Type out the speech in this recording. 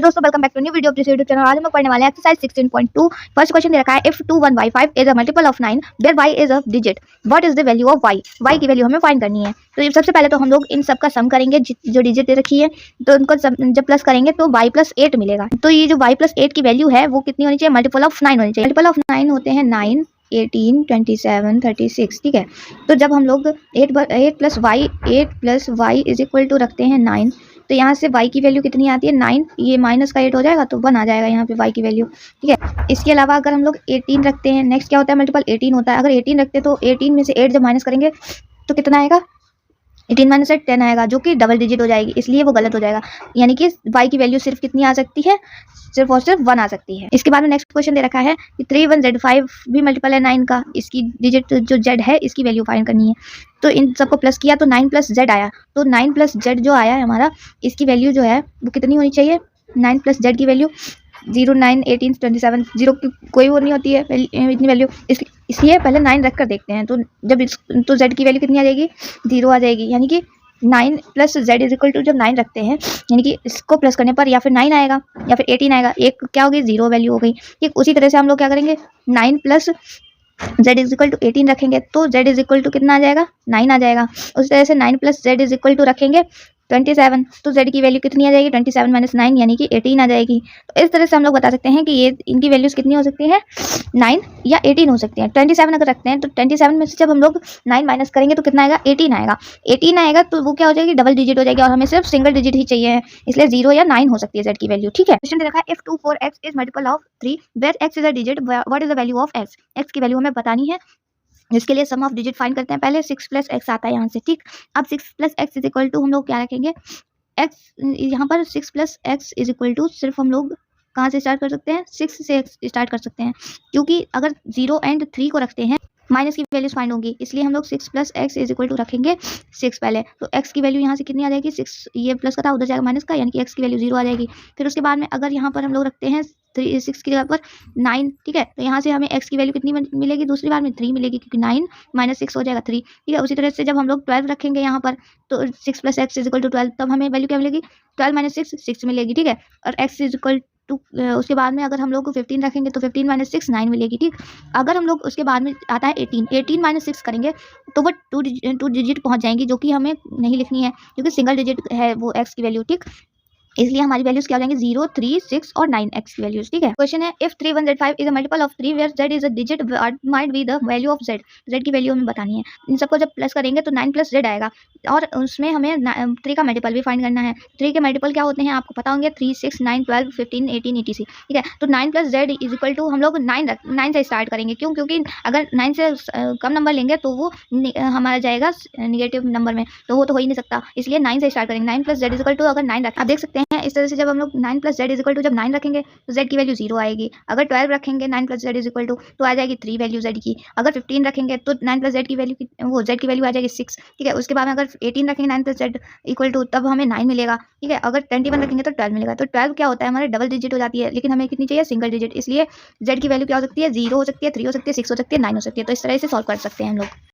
तो दोस्तों welcome back to new video of this YouTube channel. आज हम लोग पढ़ने वाले हैं एक्सरसाइज 16.2। फर्स्ट क्वेश्चन दे रखा है, if 2,1,y5 is a multiple of 9 where y is a digit, what is the value of y। y की वैल्यू हमें फाइंड करनी है। तो सबसे पहले तो हम लोग इन सब का सम करेंगे, जो डिजिट दे रखी है तो उनको जब प्लस करेंगे तो y + 8 मिलेगा। तो ये जो y + 8 की वैल्यू है वो कितनी होनी चाहिए, मल्टीपल ऑफ 9 होनी चाहिए। मल्टीपल ऑफ 9 होते हैं 9, 18, 27, 36। ठीक है, तो जब हम लोग 8 + y इज इक्वल टू रखते हैं 9, तो यहाँ से y की वैल्यू कितनी आती है 9, ये माइनस का 8 हो जाएगा तो 1 आ जाएगा यहाँ पे y की वैल्यू। ठीक है, इसके अलावा अगर हम लोग 18 रखते हैं, नेक्स्ट क्या होता है, मल्टीपल 18 होता है। अगर 18 रखते हैं तो 18 में से 8 जब माइनस करेंगे तो कितना आएगा, 18 - 8 10 आएगा, जो कि डबल डिजिट हो जाएगी, इसलिए वो गलत हो जाएगा। यानी कि y की वैल्यू सिर्फ कितनी आ सकती है, सिर्फ और सिर्फ 1 आ सकती है। इसके बाद में नेक्स्ट क्वेश्चन दे रखा है कि 31z5 भी मल्टीपल है 9 का, इसकी डिजिट जो z है इसकी वैल्यू फाइंड करनी है। तो इन सबको प्लस किया तो 9 + z आया, तो 9 + z जो आया है हमारा, इसकी वैल्यू जो है वो कितनी होनी चाहिए, 9 + z की वैल्यू 0, 9, 18, 27, 0 की कोई वो नहीं होती है इतनी वैल्यू, इसलिए पहले 9 रख कर देखते हैं। तो जब तो z की वैल्यू कितनी आ जाएगी, 0 आ जाएगी। यानी कि 9 + z इज इक्वल टू, जब 9 रखते हैं यानी कि इसको प्लस करने पर या फिर 9 आएगा या फिर 18 आएगा, एक क्या होगी 0 वैल्यू हो गई। ठीक उसी तरह से हम लोग क्या करेंगे, 9 + z इज इक्वल टू 18 रखेंगे तो z इज इक्वल टू कितना आ जाएगा, 9 आ जाएगा। उस तरह से 9 + z इज इक्वल टू रखेंगे 27, तो z की वैल्यू कितनी आ जाएगी, 27 - 9 यानी कि 18 आ जाएगी। तो इस तरह से हम लोग बता सकते हैं कि ये इनकी वैल्यूज कितनी हो सकती हैं, 9 या 18 हो सकती हैं। 27 अगर रखते हैं तो 27 में से जब हम लोग 9 माइनस करेंगे तो कितना आएगा, 18 आएगा। 18 आएगा तो वो क्या हो जाएगी, डबल डिजिट हो जाएगी, और हमें सिर्फ सिंगल डिजिट ही चाहिए, इसलिए 0 या 9 हो सकती है z की वैल्यू। ठीक है, क्वेश्चन दे रखा है, if 24x is multiple of 3 where x is a digit, what is the value of x। x की वैल्यू हमें बतानी है, इसके लिए सम ऑफ डिजिट फाइंड करते हैं। पहले 6 + x आता है यहाँ से। ठीक, अब 6 + x इज इक्वल टू हम लोग क्या रखेंगे, x यहाँ पर 6 + x इज इक्वल टू सिर्फ हम लोग कहाँ से स्टार्ट कर सकते हैं, 6 से स्टार्ट कर सकते हैं, क्योंकि अगर 0 और 3 को रखते हैं माइनस की वैल्यूज फाइंड होंगी, इसलिए हम लोग 6 + x इज इक्वल टू रखेंगे 6 पहले। तो x की वैल्यू यहाँ से कितनी आ जाएगी, 6, ये प्लस का था उधर जाएगा माइनस का, यानी कि x की वैल्यू 0 आ जाएगी। फिर उसके बाद में अगर यहाँ पर हम लोग रखते हैं 6 की जगह पर 9, ठीक है, तो यहाँ से हमें x की वैल्यू कितनी मिलेगी, दूसरी बार में 3 मिलेगी, क्योंकि 9 - 6 हो जाएगा 3। ठीक है, उसी तरह से जब हम लोग 12 रखेंगे यहाँ पर तो 6 + x इज इक्वल टू 12, तब हमें वैल्यू क्या मिलेगी, 12 - 6 6 मिलेगी। ठीक है, और x इज इक्वल टू उसके बाद में अगर हम लोग 15 रखेंगे तो 15 - 6 9 मिलेगी। ठीक, अगर हम लोग उसके बाद में आता है 18 - 6 करेंगे तो वो 2 डिजिट पहुंच जाएंगी, जो कि हमें नहीं लिखनी है क्योंकि सिंगल डिजिट है वो x की वैल्यू। ठीक, इसलिए हमारी वैल्यूज क्या हो जाएंगे, 0, 3, 6 और 9 x की वैल्यूज। ठीक है, क्वेश्चन है, if 31z5 is a multiple of 3 where z is a digit, what might be the value of z। z की वैल्यू हमें बतानी है। इन सबको जब प्लस करेंगे तो 9 + z आएगा, और उसमें हमें 3 का मल्टीपल भी फाइंड करना है। 3 के मल्टीपल क्या होते हैं आपको पता होंगे, 3, 6, 9, 12, 15, 18 etc। ठीक है, तो 9 + z इज इक्वल टू हम लोग 9 से स्टार्ट करेंगे, क्योंकि अगर 9 से कम नंबर लेंगे तो वो हमारा जाएगा निगेटिव नंबर में, तो वो तो हो ही नहीं सकता, इसलिए 9 से स्टार्ट करेंगे। 9 + z इज इक्वल टू अगर 9 आप देख सकते हैं इस तरह से, जब हम लोग 9 + z इज इक्वल टू जब 9 रखेंगे तो z की वैल्यू 0 आएगी। अगर 12 रखेंगे 9 + z इज इक्वल टू तो आ जाएगी 3 वैल्यू z की। अगर 15 रखेंगे तो 9 + z की वैल्यू वो z की वैल्यू आ जाएगी 6। ठीक है, उसके बाद में अगर 18 रखेंगे 9 + z इक्वल टू, तब हमें 9 मिलेगा। ठीक है, अगर 21 रखेंगे तो 12 मिलेगा। तो 12 क्या होता है, हमारे डबल डिजिट हो जाती है, लेकिन हमें कितनी चाहिए, सिंगल डिजिट, इसलिए z की वैल्यू क्या हो सकती है, 0 हो सकती है, 3 हो सकती है, 6 हो सकती है, 9 हो सकती है। तो इस तरह से सॉल्व कर सकते हैं हम लोग।